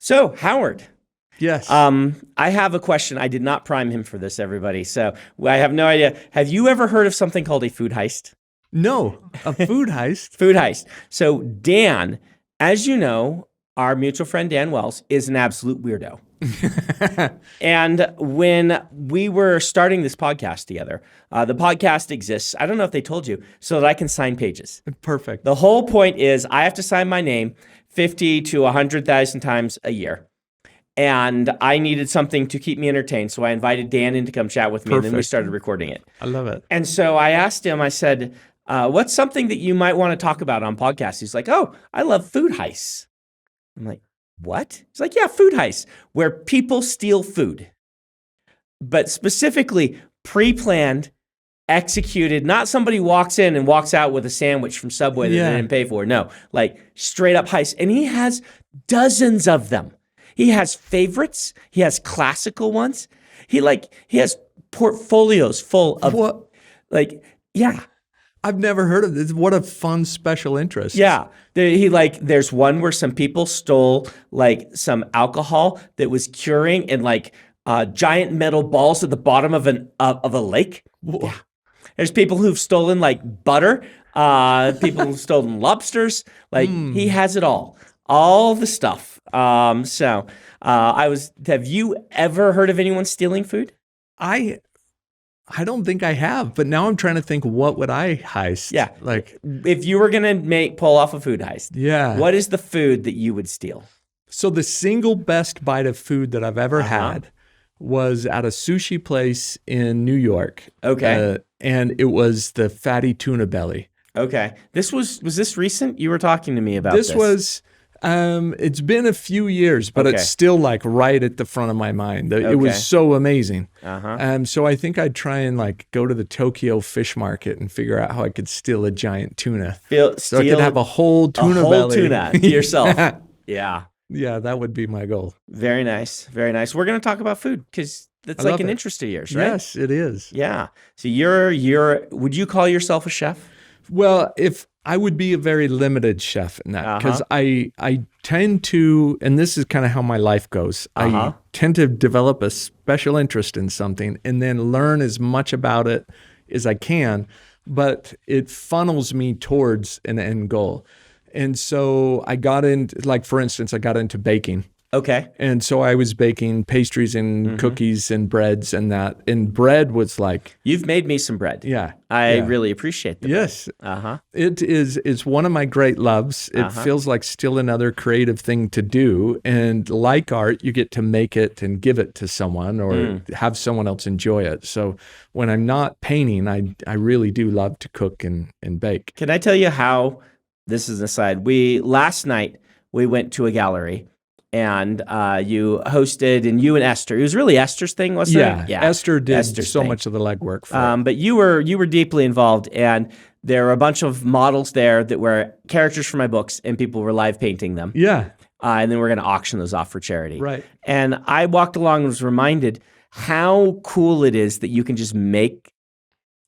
So, Howard, Yes. I have a question. I did not prime him for this, everybody. So I have no idea. Have you ever heard of something called a food heist? No, a food heist. Food heist. So Dan, as you know, our mutual friend Dan Wells is an absolute weirdo. And when we were starting this podcast together, the podcast exists, I don't know if they told you, so that I can sign pages. Perfect. The whole point is I have to sign my name 50 to 100,000 times a year. And I needed something to keep me entertained, so I invited Dan in to come chat with me, and then we Perfect. started recording it. I love it. And so I asked him, I said, what's something that you might want to talk about on podcasts? He's like, oh, I love food heists. I'm like, what? He's like, yeah, food heists, where people steal food. But specifically pre-planned, executed, not somebody walks in and walks out with a sandwich from Subway that they didn't pay for. No, like straight up heists. And he has dozens of them. He has favorites. He has classical ones. He has portfolios full of What? yeah. I've never heard of this. What a fun special interest. Yeah. There's one where some people stole like some alcohol that was curing in giant metal balls at the bottom of a lake. Whoa. Yeah. There's people who've stolen like butter, people who've stolen lobsters. He has it all the stuff. Have you ever heard of anyone stealing food? I don't think I have, but now I'm trying to think, what would I heist? Yeah. Like, If you were going to pull off a food heist, yeah. what is the food that you would steal? So the single best bite of food that I've ever had was at a sushi place in New York. Okay. And it was the fatty tuna belly. Okay. Was this recent? You were talking to me about this. This was, it's been a few years, but it's still like right at the front of my mind. It was so amazing. So I think I'd try and go to the Tokyo fish market and figure out how I could steal a giant tuna. So I could have a whole tuna belly. Tuna to yourself. Yeah. Yeah, that would be my goal. Very nice. Very nice. We're going to talk about food because that's like an interest of yours, right? Yes, it is. Yeah. So would you call yourself a chef? Well, if I would be a very limited chef in that, because I tend to, and this is kind of how my life goes, I tend to develop a special interest in something and then learn as much about it as I can, but it funnels me towards an end goal. And so I got into, for instance, I got into baking. Okay. And so I was baking pastries and cookies and breads and that. And bread was You've made me some bread. Yeah. I really appreciate that. Yes. It's one of my great loves. It feels like still another creative thing to do. And like art, you get to make it and give it to someone or have someone else enjoy it. So when I'm not painting, I really do love to cook and bake. Can I tell you how, this is an aside, last night we went to a gallery. And you hosted, and you and Esther. It was really Esther's thing, wasn't it? Yeah. Esther did so much of the legwork for it. But you were deeply involved, and there were a bunch of models there that were characters from my books, and people were live painting them. Yeah. And then we're going to auction those off for charity. Right. And I walked along and was reminded how cool it is that you can just make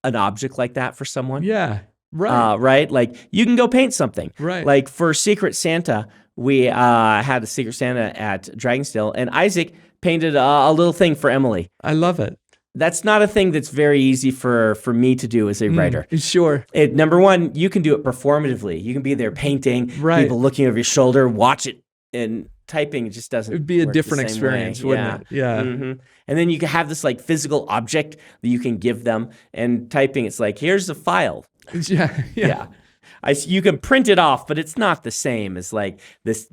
an object like that for someone. Yeah. Right. Right? Like you can go paint something. Right. Like for Secret Santa, we had a Secret Santa at Dragonsteel, and Isaac painted a little thing for Emily. I love it. That's not a thing that's very easy for me to do as a writer. Sure. Number one, you can do it performatively. You can be there painting, people looking over your shoulder, watch it, and typing just doesn't It'd be a work different the same experience, way. wouldn't it? Yeah. And then you can have this physical object that you can give them, and typing, it's like, here's a file. Yeah. You can print it off, but it's not the same as this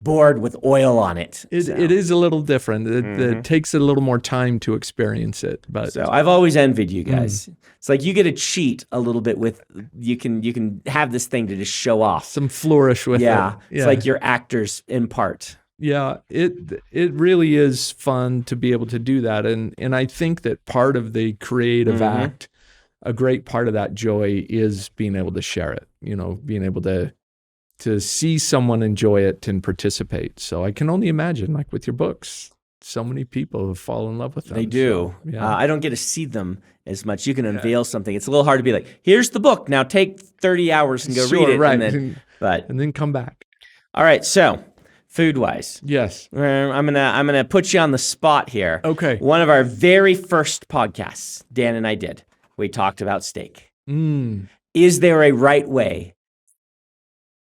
board with oil on it. It is a little different. It takes a little more time to experience it. But so I've always envied you guys. It's like you get to cheat a little bit with you can have this thing to just show off. Some flourish with it. Yeah. It's like you're actors in part. Yeah, it really is fun to be able to do that. And I think that part of the creative act, a great part of that joy is being able to share it, being able to see someone enjoy it and participate. So I can only imagine, with your books, so many people have fallen in love with them. They do. So, yeah. I don't get to see them as much. You can unveil something. It's a little hard to be like, here's the book. Now take 30 hours and go read it. Right. And then come back. All right. So food-wise. Yes. I'm gonna put you on the spot here. Okay. One of our very first podcasts, Dan and I did, we talked about steak. Is there a right way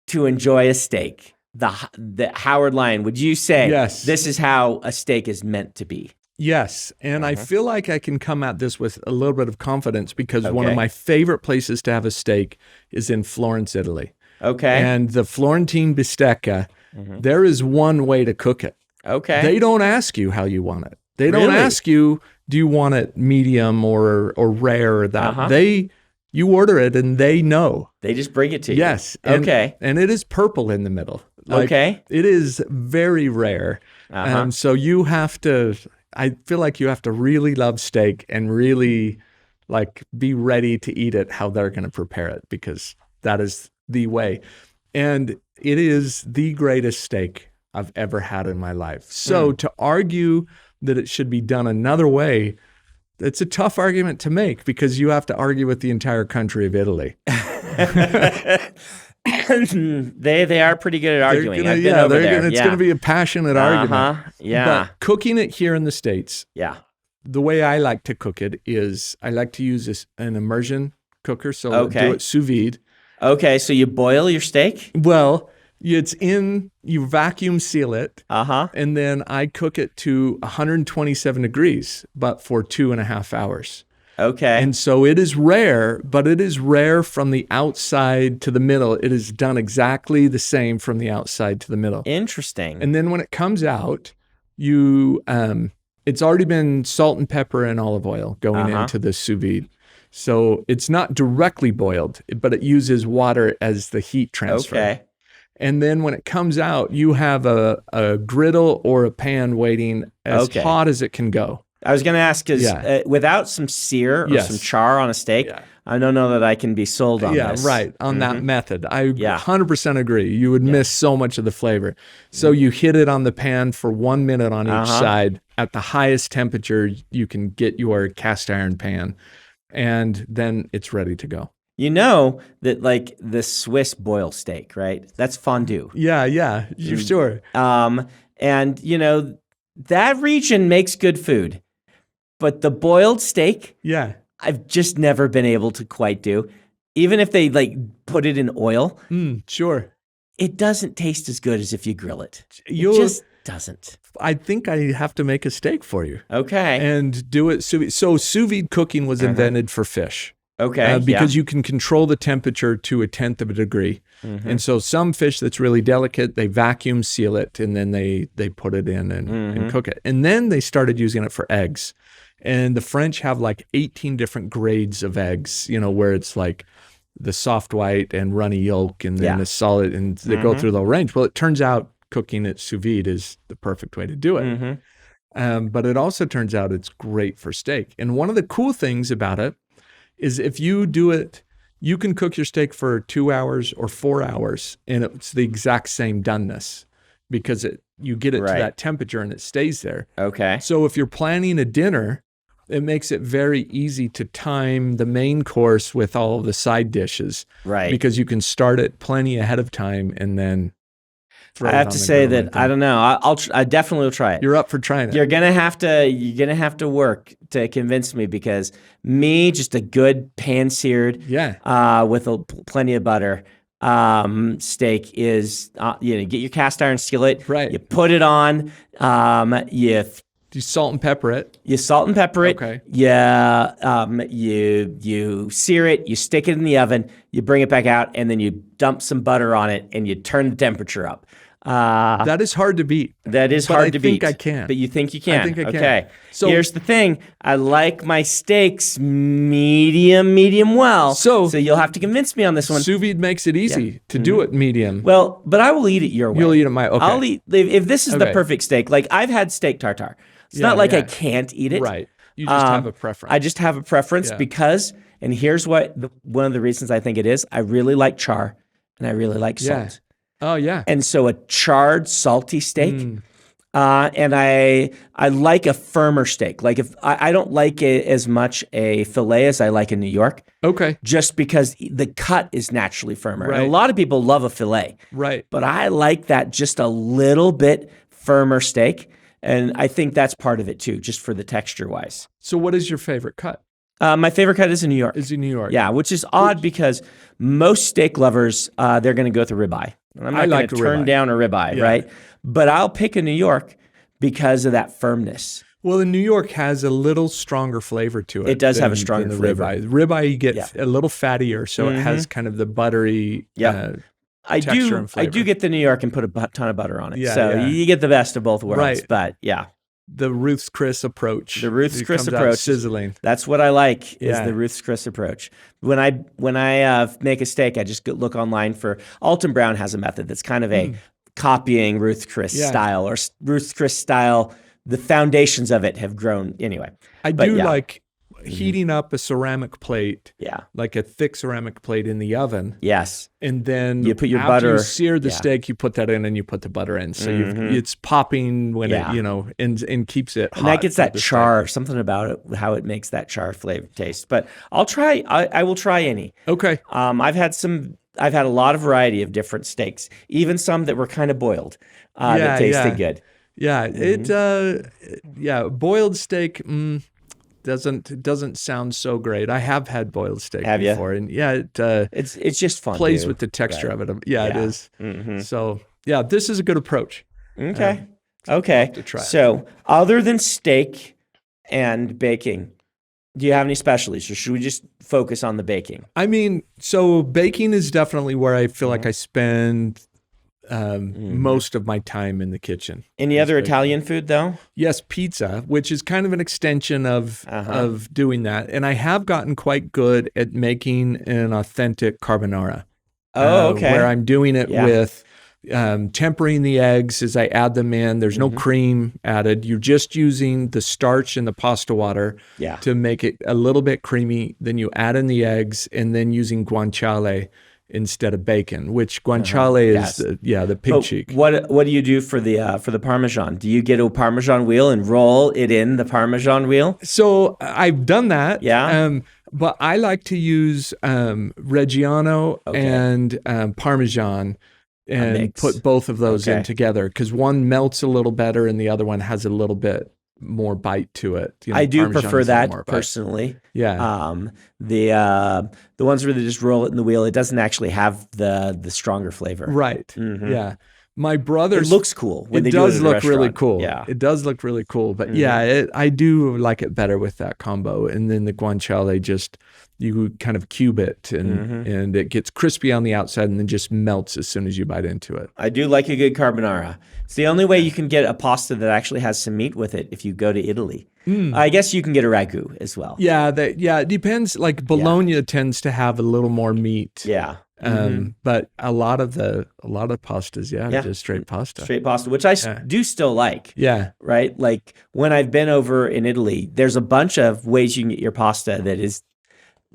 to enjoy a steak? The Howard Lyon, would you say this is how a steak is meant to be? Yes. And I feel like I can come at this with a little bit of confidence because one of my favorite places to have a steak is in Florence, Italy. Okay. And the Florentine bistecca, there is one way to cook it. Okay. They don't ask you how you want it. They don't ask you, do you want it medium or rare or that. You order it and they know. They just bring it to you. Yes. And it is purple in the middle. It is very rare. So you have to, I feel like you have to really love steak and really be ready to eat it how they're going to prepare it, because that is the way. And it is the greatest steak I've ever had in my life. So to argue that it should be done another way, it's a tough argument to make because you have to argue with the entire country of Italy. They are pretty good at arguing. I've been over there. It's going to be a passionate argument. Yeah. But cooking it here in the States, the way I like to cook it is I like to use an immersion cooker. So do it sous vide. Okay, so you boil your steak? Well, you vacuum seal it, and then I cook it to 127 degrees, but for 2.5 hours. Okay. And so it is rare, but it is rare from the outside to the middle. It is done exactly the same from the outside to the middle. Interesting. And then when it comes out, it's already been salt and pepper and olive oil going into the sous vide. So it's not directly boiled, but it uses water as the heat transfer. Okay. And then when it comes out, you have a griddle or a pan waiting as hot as it can go. I was going to ask, because without some sear or some char on a steak, I don't know that I can be sold on this. Yeah, right, on that method. I 100% agree. You would miss so much of the flavor. So you hit it on the pan for 1 minute on each side at the highest temperature you can get your cast iron pan, and then it's ready to go. You know that the Swiss boil steak, right? That's fondue. Yeah, you're sure. And that region makes good food. But the boiled steak, I've just never been able to quite do. Even if they put it in oil, sure, it doesn't taste as good as if you grill it. It just doesn't. I think I have to make a steak for you. Okay. And do it sous vide. So sous vide cooking was invented for fish. Okay. Because you can control the temperature to 1/10 of a degree. And so some fish that's really delicate, they vacuum seal it and then they put it in and cook it. And then they started using it for eggs. And the French have 18 different grades of eggs, where it's the soft white and runny yolk and then the solid, and they go through the whole range. Well, it turns out cooking it sous vide is the perfect way to do it. But it also turns out it's great for steak. And one of the cool things about it is if you do it, you can cook your steak for 2 hours or 4 hours, and it's the exact same doneness because you get it to that temperature and it stays there. Okay. So if you're planning a dinner, it makes it very easy to time the main course with all of the side dishes. Right. Because you can start it plenty ahead of time and then I have to say that I don't know. I definitely will try it. You're up for trying it. You're gonna have to work to convince me, because just a good pan seared with plenty of butter steak is get your cast iron skillet. Right. You put it on. You salt and pepper it. You salt and pepper it. Okay. You sear it. You stick it in the oven. You bring it back out, and then you dump some butter on it, and you turn the temperature up. That is hard to beat. That is hard to beat. I think I can. But you think you can? I think I can. Okay. So here's the thing. I like my steaks medium well. So you'll have to convince me on this one. Sous vide makes it easy to do it medium. Well, but I will eat it your way. You'll eat it my. Okay. I'll eat if this is the perfect steak. I've had steak tartare. It's not like I can't eat it. Right. You just have a preference. I just have a preference because, and here's one of the reasons I think it is. I really like char, and I really like salt. Oh yeah. And so a charred, salty steak, And I like a firmer steak. Like if I don't like it as much a filet as I like in New York. Okay. Just because the cut is naturally firmer. Right. And a lot of people love a filet. Right. But I like that just a little bit firmer steak. And I think that's part of it too, just for the texture wise. So what is your favorite cut? My favorite cut is in New York. Is in New York. Yeah, which is odd because most steak lovers, they're going to go with a ribeye. I'm not going to turn down a ribeye, right? But I'll pick a New York because of that firmness. Well, the New York has a little stronger flavor to it. It does have a stronger flavor. Ribeye. Ribeye, you get a little fattier, so it has kind of the buttery texture and flavor. I do get the New York and put a ton of butter on it. You get the best of both worlds. Right. But yeah. The Ruth's Chris approach. The Ruth's Chris approach. Sizzling. That's what I like is the Ruth's Chris approach. When I make a steak, I just look online for Alton Brown has a method that's kind of a copying Ruth's Chris style or Ruth's Chris style. The foundations of it have grown anyway. I do like heating up a ceramic plate. Yeah. Like a thick ceramic plate in the oven. Yes. And then you put your after butter. You sear the steak, you put that in and you put the butter in. So it's popping when it, and keeps it hot. And that gets that char, something about it, how it makes that char flavor taste. But I'll try, I will try any. Okay. I've had a lot of variety of different steaks, even some that were kind of boiled that tasted good. Yeah. Boiled steak, doesn't sound so great. I have had boiled steak before, and it's just fun. Plays with the texture of it. It is. So this is a good approach. Okay. To try. So other than steak and baking, do you have any specialties, or should we just focus on the baking? I mean, so baking is definitely where I feel like I spend most of my time in the kitchen. Any other Italian food though? Yes, pizza, which is kind of an extension of doing that. And I have gotten quite good at making an authentic carbonara. Oh, okay. Where I'm doing it with tempering the eggs as I add them in. There's no cream added. You're just using the starch and the pasta water to make it a little bit creamy. Then you add in the eggs, and then using guanciale instead of bacon, which guanciale is the pig cheek. What do you do for the Parmesan? Do you get a Parmesan wheel and roll it in the Parmesan wheel? So I've done that. Yeah. But I like to use Reggiano and Parmesan and put both of those in together because one melts a little better and the other one has a little bit more bite to it. I do prefer that personally. Yeah. The ones where they just roll it in the wheel, it doesn't actually have the stronger flavor. Right. Yeah. My brother's. It looks cool. It does look really cool. Yeah. It does look really cool. But I do like it better with that combo. And then the guanciale just, you kind of cube it and it gets crispy on the outside and then just melts as soon as you bite into it. I do like a good carbonara. It's the only way you can get a pasta that actually has some meat with it if you go to Italy. I guess you can get a ragu as well. Yeah, it depends. Like Bologna tends to have a little more meat. Yeah. But a lot of pastas, just straight pasta. Straight pasta, which I do still like. Yeah. Right? Like when I've been over in Italy, there's a bunch of ways you can get your pasta that is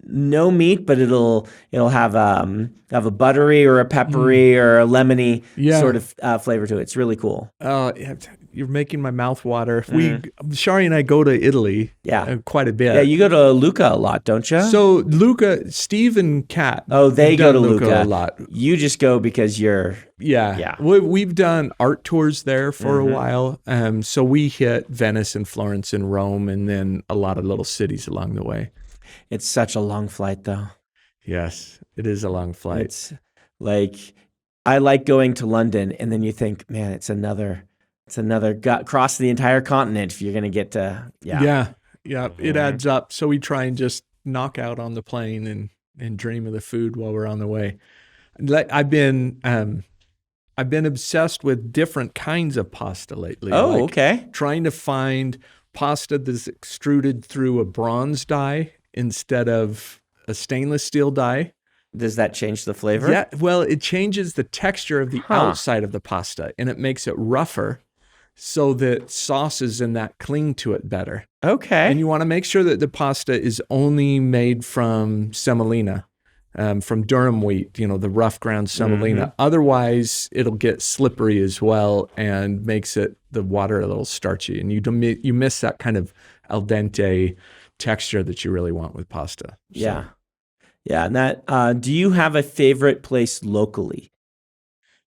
no meat, but it'll have a buttery or a peppery or a lemony sort of flavor to it. It's really cool. You're making my mouth water. Shari and I go to Italy quite a bit. Yeah, you go to Lucca a lot, don't you? So Lucca, Steve and Kat. Oh, they go to Lucca a lot. You just go because you're... Yeah. We've done art tours there for a while. So we hit Venice and Florence and Rome and then a lot of little cities along the way. It's such a long flight, though. Yes, it is a long flight. It's like, I like going to London, and then you think, man, it's another cross the entire continent if you're going to get to, it adds up. So we try and just knock out on the plane and dream of the food while we're on the way. I've been obsessed with different kinds of pasta lately. Oh, okay. Trying to find pasta that's extruded through a bronze die instead of a stainless steel die. Does that change the flavor? Yeah, well, it changes the texture of the outside of the pasta, and it makes it rougher so that sauces and that cling to it better. Okay. And you want to make sure that the pasta is only made from semolina from Durham wheat, the rough ground semolina. Otherwise, it'll get slippery as well and makes the water a little starchy. And you miss that kind of al dente texture that you really want with pasta. So. Yeah. Yeah. And that, do you have a favorite place locally?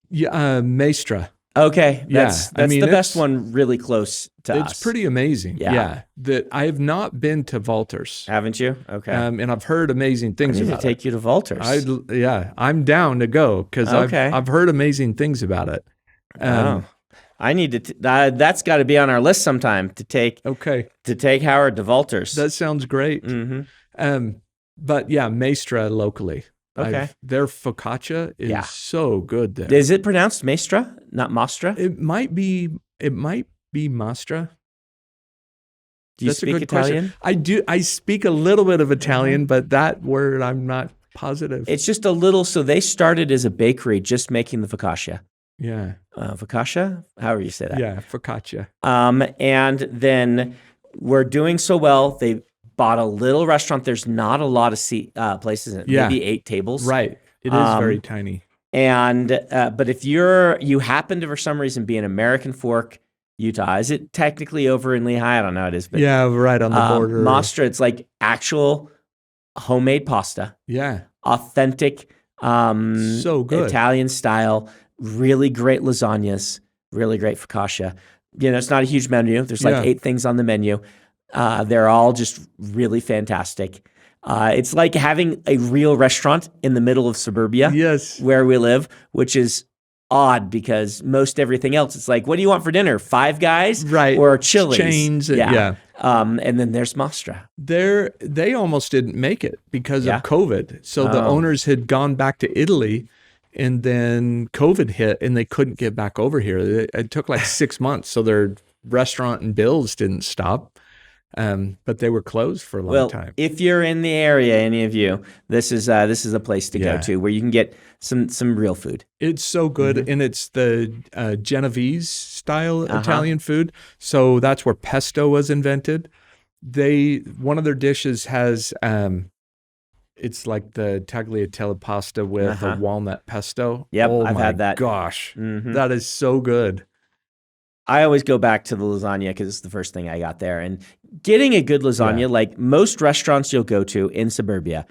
Yeah, Maestra. Okay. That's the best one really close to us. It's pretty amazing. Yeah. That I have not been to Valters. Haven't you? Okay. And I've heard amazing things about it. I need to take you to Valters. I'm down to go because I've heard amazing things about it. I need to. That's got to be on our list sometime to take. Okay. To take Howard to Valters. That sounds great. But yeah, Maestra locally. Okay. Their focaccia is so good there. Is it pronounced Maestra, not Mastra? It might be Mastra. Do you speak Italian? I do. I speak a little bit of Italian, but that word I'm not positive. It's just a little. So they started as a bakery just making the focaccia. Yeah. Focaccia? However you say that. Yeah, focaccia. And then we're doing so well. They bought a little restaurant. There's not a lot of places in it. Yeah. Maybe 8 tables. Right. It is very tiny. And but if you happen to for some reason be in American Fork, Utah, is it technically over in Lehigh? I don't know. It is, but yeah, right on the border. Mastra, it's like actual homemade pasta. Yeah. Authentic, so good Italian style. Really great lasagnas. Really great focaccia. It's not a huge menu. There's like 8 things on the menu. They're all just really fantastic. It's like having a real restaurant in the middle of suburbia. Yes. Where we live, which is odd because most everything else, it's like, what do you want for dinner? Five Guys? Right. Or Chili's? Chains. Yeah. And then there's Mastra. They almost didn't make it because of COVID. So the owners had gone back to Italy and then COVID hit and they couldn't get back over here. It took like 6 months. So their restaurant and bills didn't stop. But they were closed for a long time. If you're in the area, any of you, this is a place to go to where you can get some real food. It's so good, and it's the Genovese style Italian food. So that's where pesto was invented. One of their dishes has it's like the tagliatelle pasta with a walnut pesto. Yep, I've had that. Gosh, that is so good. I always go back to the lasagna because it's the first thing I got there. And getting a good lasagna, like most restaurants you'll go to in suburbia,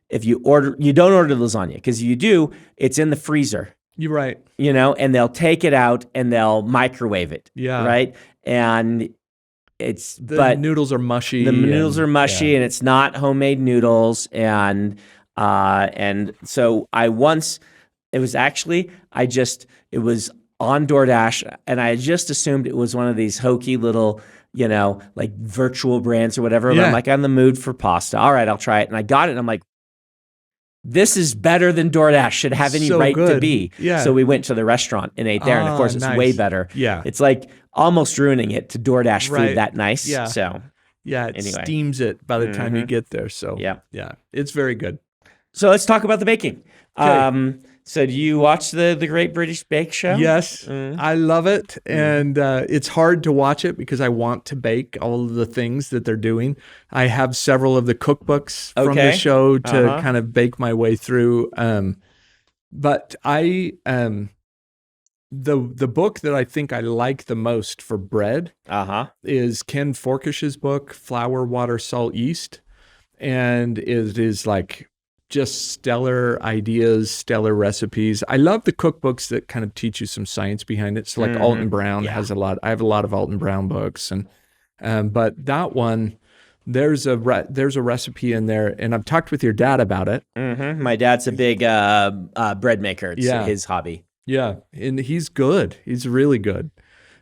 if you don't order lasagna because you do, it's in the freezer. You're right. And they'll take it out and they'll microwave it. Yeah. Right. And the noodles are mushy. The noodles are mushy and it's not homemade noodles. And so it was on DoorDash, and I just assumed it was one of these hokey little, like virtual brands or whatever. But I'm like, I'm in the mood for pasta. All right, I'll try it. And I got it, and I'm like, this is better than DoorDash should have any right to be. Yeah. So we went to the restaurant and ate there, and of course, it's way better. Yeah. It's like almost ruining it to DoorDash food that nice. Yeah. So it steams it by the time you get there. So yeah, it's very good. So let's talk about the baking. Okay. So do you watch the Great British Bake Show? Yes, I love it. And it's hard to watch it because I want to bake all of the things that they're doing. I have several of the cookbooks from the show to kind of bake my way through. But the book that I think I like the most for bread is Ken Forkish's book, Flour, Water, Salt, Yeast. And it is like just stellar ideas, stellar recipes. I love the cookbooks that kind of teach you some science behind it. So like Alton Brown has a lot. I have a lot of Alton Brown books, and but that one, there's a recipe in there, and I've talked with your dad about it. My dad's a big bread maker. It's his hobby. Yeah, and he's good. He's really good.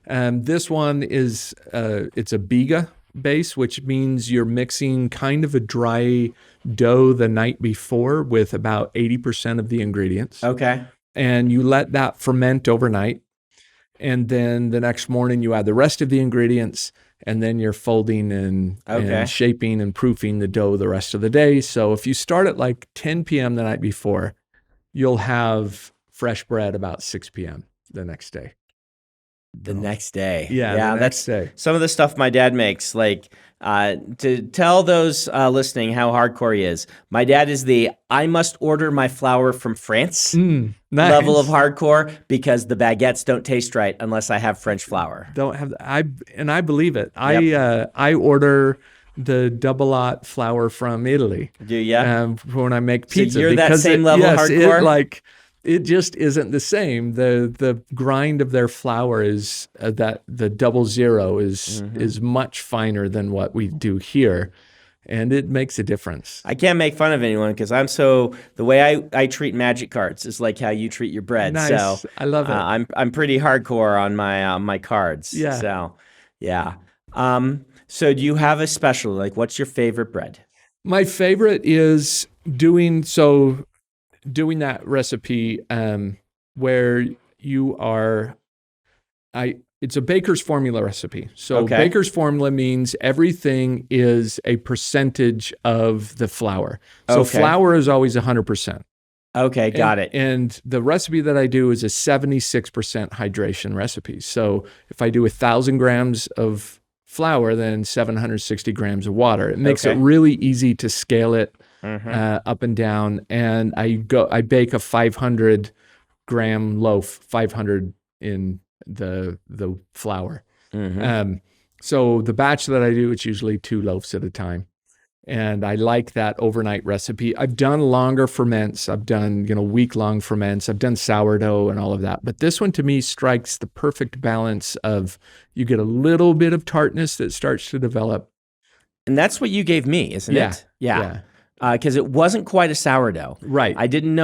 This one is it's a biga base, which means you're mixing kind of a dry dough the night before with about 80% of the ingredients. Okay. And you let that ferment overnight. And then the next morning you add the rest of the ingredients, and then you're folding and shaping and proofing the dough the rest of the day. So if you start at like 10 p.m. the night before, you'll have fresh bread about 6 p.m. the next day. The next day. Yeah, the next day. Some of the stuff my dad makes. Like, to tell those listening how hardcore he is, my dad is the I must order my flour from France Nice. level of hardcore, because the baguettes don't taste right unless I have French flour. Don't have I believe it. Yep. I order the double-aught flour from Italy. Do you? When I make pizza. So you're that same level hardcore? It just isn't the same. The grind of their flour is that the 00 is much finer than what we do here, and it makes a difference. I can't make fun of anyone because the way I treat magic cards is like how you treat your bread. Nice. So I love it. I'm pretty hardcore on my cards. Yeah. So yeah. So do you have a special? Like, what's your favorite bread? My favorite is doing that recipe where you are, it's a baker's formula recipe. So baker's formula means everything is a percentage of the flour. So flour is always 100%. Okay, got it. And the recipe that I do is a 76% hydration recipe. So if I do 1,000 grams of flour, then 760 grams of water. It makes it really easy to scale it up and down. And I bake a 500 gram loaf, 500 in the flour. So the batch that I do, it's usually 2 loaves at a time. And I like that overnight recipe. I've done longer ferments. I've done, week-long ferments. I've done sourdough and all of that. But this one to me strikes the perfect balance of, you get a little bit of tartness that starts to develop. And that's what you gave me, isn't it? Yeah. Because it wasn't quite a sourdough. Right. I didn't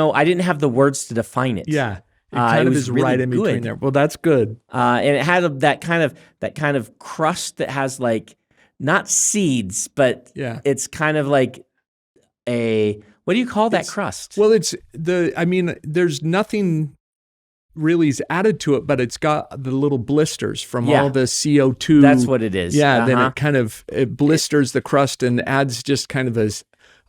have the words to define it. Yeah. It kind of is really right in between there. Well, that's good. And it had that kind of crust that has like, not seeds, but it's kind of like what do you call that crust? Well, there's nothing really is added to it, but it's got the little blisters from all the CO2. That's what it is. Yeah, then it blisters the crust and adds just kind of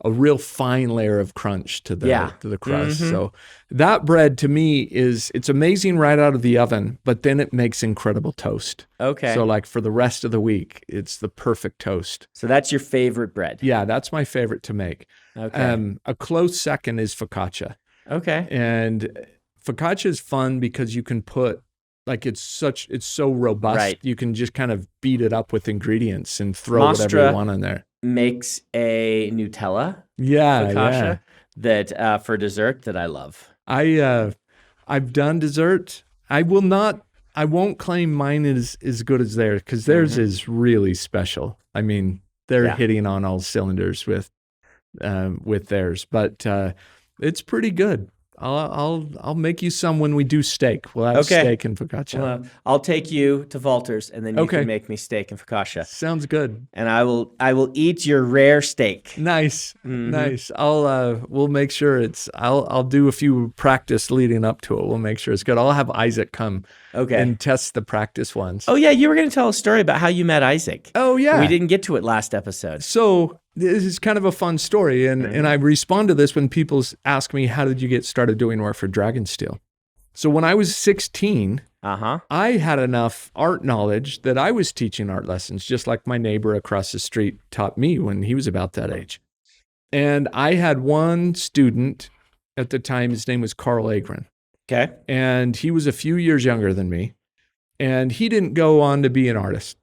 a real fine layer of crunch to the crust. So that bread to me it's amazing right out of the oven, but then it makes incredible toast. Okay. So like for the rest of the week, it's the perfect toast. So that's your favorite bread? Yeah, that's my favorite to make. Okay. A close second is focaccia. Okay. And focaccia is fun because you can put, like, it's so robust. Right. You can just kind of beat it up with ingredients and throw whatever you want in there. Makes a Nutella focaccia that for dessert that I love. I've done dessert. I won't claim mine is as good as theirs, because theirs is really special. I mean, they're hitting on all cylinders with theirs, but it's pretty good. I'll make you some when we do steak. We'll have steak and focaccia. Well, I'll take you to Walter's, and then you can make me steak and focaccia. Sounds good. And I will eat your rare steak. Nice, nice. We'll make sure I'll do a few practice leading up to it. We'll make sure it's good. I'll have Isaac come and test the practice ones. Oh yeah, you were going to tell a story about how you met Isaac. Oh yeah, we didn't get to it last episode. So this is kind of a fun story, and I respond to this when people ask me, how did you get started doing work for Dragonsteel? So when I was 16, I had enough art knowledge that I was teaching art lessons, just like my neighbor across the street taught me when he was about that age. And I had one student at the time, his name was Carl Agren. Okay. And he was a few years younger than me, and he didn't go on to be an artist.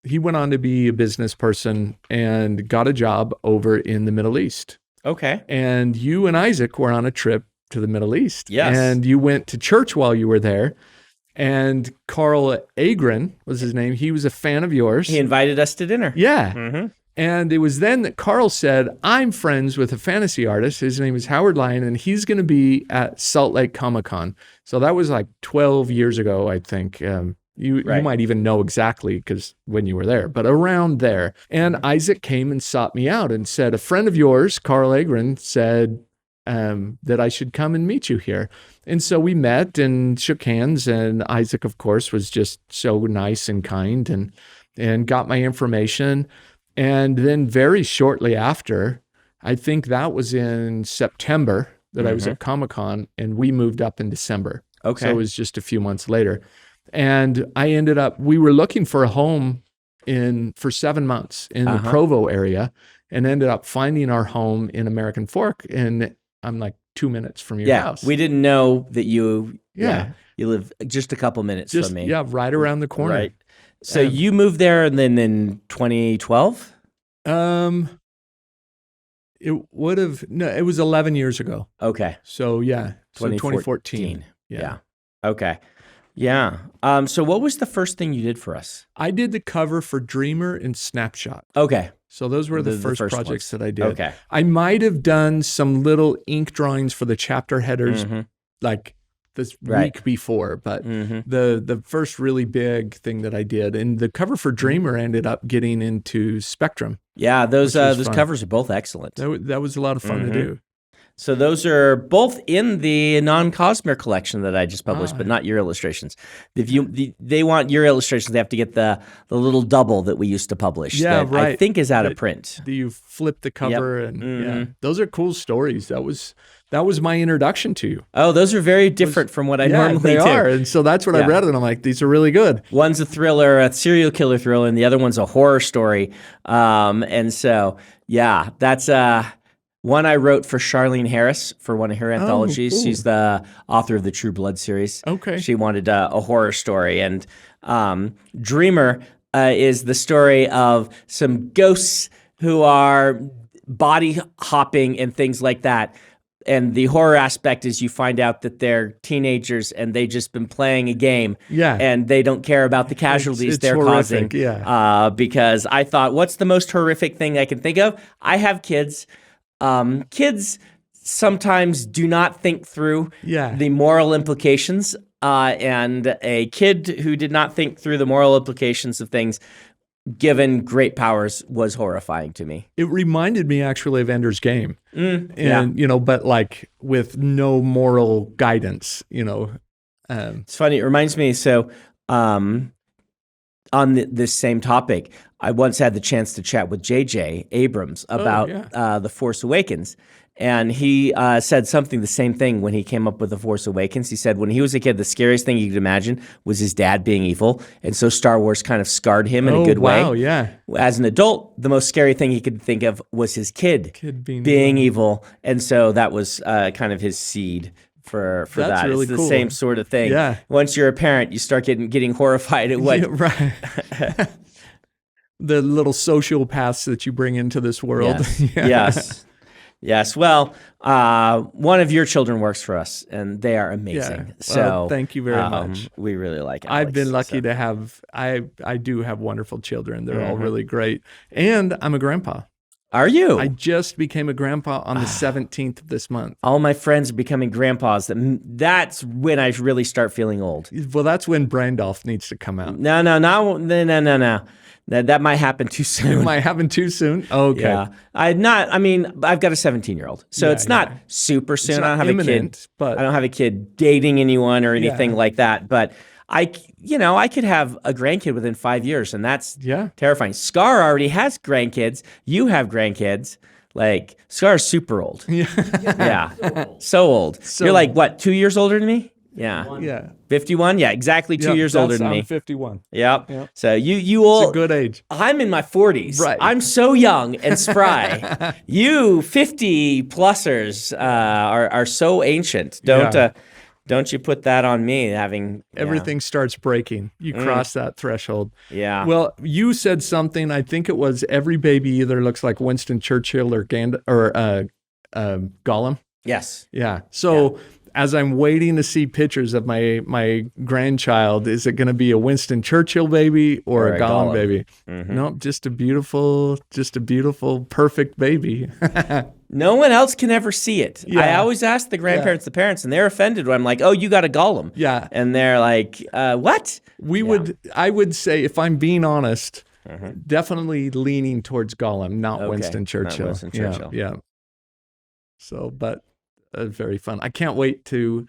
He went on to be a business person and got a job over in the Middle East. Okay. And you and Isaac were on a trip to the Middle East. Yes. And you went to church while you were there. And Carl Agren was his name. He was a fan of yours. He invited us to dinner. Yeah. And it was then that Carl said, I'm friends with a fantasy artist. His name is Howard Lyon, and he's going to be at Salt Lake Comic-Con. So that was like 12 years ago, I think. You might even know exactly because when you were there, but around there. And Isaac came and sought me out and said, a friend of yours, Carl Agren, said that I should come and meet you here. And so we met and shook hands, and Isaac, of course, was just so nice and kind and got my information. And then very shortly after, I think that was in September that I was at Comic-Con, and we moved up in December. Okay. So it was just a few months later. And we were looking for a home for 7 months in the Provo area, and ended up finding our home in American Fork. And I'm like 2 minutes from your house. We didn't know that you live just a couple minutes from me. Yeah, right around the corner. Right. So you moved there, and then in 2012? It was 11 years ago. Okay. So yeah, 2014. Yeah. Okay. Yeah. So what was the first thing you did for us? I did the cover for Dreamer and Snapshot. Okay. So those were the first projects that I did. Okay. I might have done some little ink drawings for the chapter headers like this week before, but the first really big thing that I did, and the cover for Dreamer ended up getting into Spectrum. Yeah, those covers are both excellent. That was a lot of fun to do. So those are both in the non-Cosmere collection that I just published, but not your illustrations. If they want your illustrations, they have to get the little double that we used to publish. Yeah, that I think is out of print. You flip the cover, and those are cool stories. That was my introduction to you. Oh, those are very different from what I normally do. They are, and so that's what I read, and I'm like, these are really good. One's a thriller, a serial killer thriller, and the other one's a horror story. And so, yeah, that's one I wrote for Charlene Harris for one of her anthologies. Cool. She's the author of the True Blood series. Okay. She wanted a horror story. And Dreamer is the story of some ghosts who are body hopping and things like that. And the horror aspect is you find out that they're teenagers and they've just been playing a game. Yeah. And they don't care about the casualties they're horrific, causing. Yeah. Because I thought, what's the most horrific thing I can think of? I have kids. Kids sometimes do not think through the moral implications, and a kid who did not think through the moral implications of things given great powers was horrifying to me. It reminded me actually of Ender's Game, but like with no moral guidance, It's funny. It reminds me. So, on this same topic, I once had the chance to chat with J.J. Abrams about The Force Awakens. And he said something, the same thing when he came up with The Force Awakens. He said when he was a kid, the scariest thing he could imagine was his dad being evil. And so Star Wars kind of scarred him in a good way. Oh, wow, yeah. As an adult, the most scary thing he could think of was his kid being evil. And so that was kind of his seed for That's that. Really it's the cool. same sort of thing. Yeah. Once you're a parent, you start getting horrified at what... Yeah, right. The little sociopaths that you bring into this world. Yes. Yes. Well, one of your children works for us, and they are amazing. Yeah. So well, thank you very much. We really like Alex. I've been lucky to have, I do have wonderful children. They're all really great. And I'm a grandpa. Are you? I just became a grandpa on the 17th of this month. All my friends are becoming grandpas. That's when I really start feeling old. Well, that's when Brandolph needs to come out. No. That might happen too soon. It might happen too soon? Okay. Yeah. I've got a 17-year-old, so it's not super soon. I don't have imminent, a kid. But I don't have a kid dating anyone or anything like that. But I could have a grandkid within 5 years, and that's terrifying. Scar already has grandkids. You have grandkids. Like, Scar's super old. Yeah. So old. You're like, what, 2 years older than me? Yeah. 51? Yeah, exactly 2 years older than me. I'm 51. Yep. So you all... It's a good age. I'm in my 40s. Right. I'm so young and spry. You 50-plussers are so ancient. Don't you put that on me, having... Everything starts breaking. You cross that threshold. Yeah. Well, you said something, I think it was every baby either looks like Winston Churchill or Gollum. Yes. Yeah. So... As I'm waiting to see pictures of my grandchild, is it going to be a Winston Churchill baby or a Gollum baby? Mm-hmm. No, just a beautiful, perfect baby. No one else can ever see it. Yeah. I always ask the grandparents, the parents, and they're offended when I'm like, "Oh, you got a Gollum." Yeah, and they're like, "What?" I would say, if I'm being honest, definitely leaning towards Gollum, not Winston Churchill. Not Winston Churchill. Yeah. So, but. Very fun. I can't wait to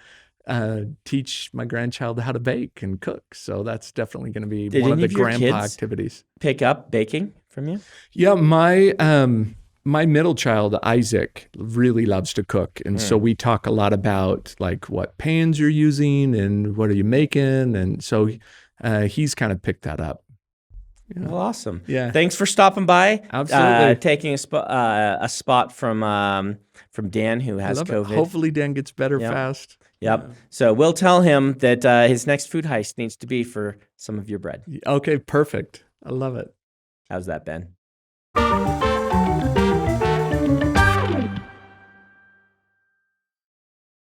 teach my grandchild how to bake and cook. So that's definitely going to be one of the grandpa activities. Pick up baking from you? Yeah, my my middle child, Isaac, really loves to cook. And so we talk a lot about like what pans you're using and what are you making. And so he's kind of picked that up. Yeah. Well, awesome. Yeah. Thanks for stopping by. Absolutely. Taking a spot from Dan, who has COVID. Hopefully Dan gets better fast. Yep. Yeah. So we'll tell him that his next food heist needs to be for some of your bread. Okay, perfect. I love it. How's that, Ben?